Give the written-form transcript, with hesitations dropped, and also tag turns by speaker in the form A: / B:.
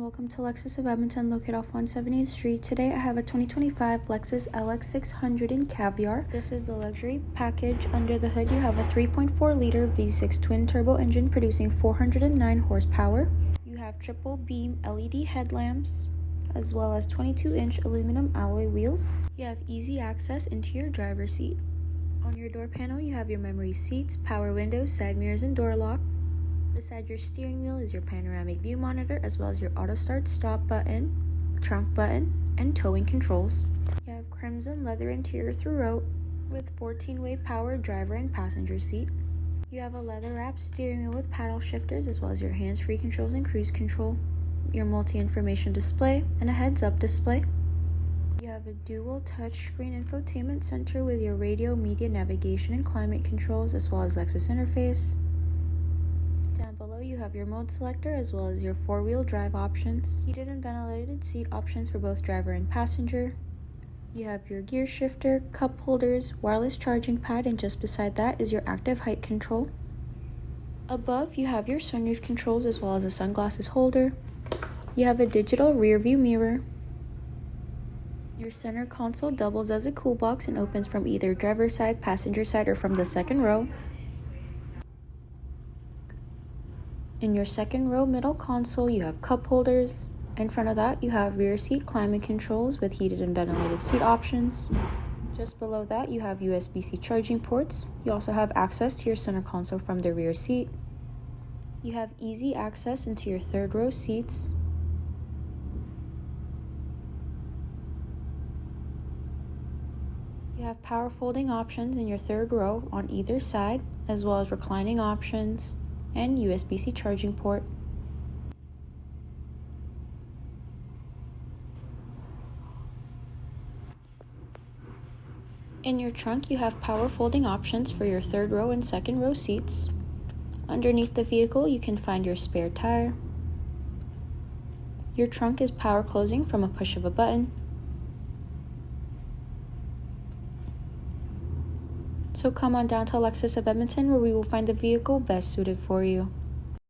A: Welcome to Lexus of Edmonton, located off 170th Street. Today I have a 2025 Lexus LX600 in Caviar. This is the luxury package. Under the hood you have a 3.4-liter V6 twin-turbo engine producing 409 horsepower. You have triple beam LED headlamps, as well as 22-inch aluminum alloy wheels. You have easy access into your driver's seat. On your door panel you have your memory seats, power windows, side mirrors, and door lock. Beside your steering wheel is your panoramic view monitor, as well as your auto start stop button, trunk button, and towing controls. You have crimson leather interior throughout with 14-way power driver and passenger seat. You have a leather wrapped steering wheel with paddle shifters, as well as your hands-free controls and cruise control, your multi-information display, and a heads-up display. You have a dual touchscreen infotainment center with your radio, media, navigation, and climate controls, as well as Lexus interface. Down below you have your mode selector, as well as your four-wheel drive options, heated and ventilated seat options for both driver and passenger. You have your gear shifter, cup holders, wireless charging pad, and just beside that is your active height control. Above you have your sunroof controls, as well as a sunglasses holder. You have a digital rear view mirror. Your center console doubles as a cool box and opens from either driver's side, passenger side, or from the second row. In your second row middle console, you have cup holders. In front of that, you have rear seat climate controls with heated and ventilated seat options. Just below that, you have USB-C charging ports. You also have access to your center console from the rear seat. You have easy access into your third row seats. You have power folding options in your third row on either side, as well as reclining options and USB-C charging port. In your trunk, you have power folding options for your third row and second row seats. Underneath the vehicle, you can find your spare tire. Your trunk is power closing from a push of a button. So come on down to Lexus of Edmonton, where we will find the vehicle best suited for you.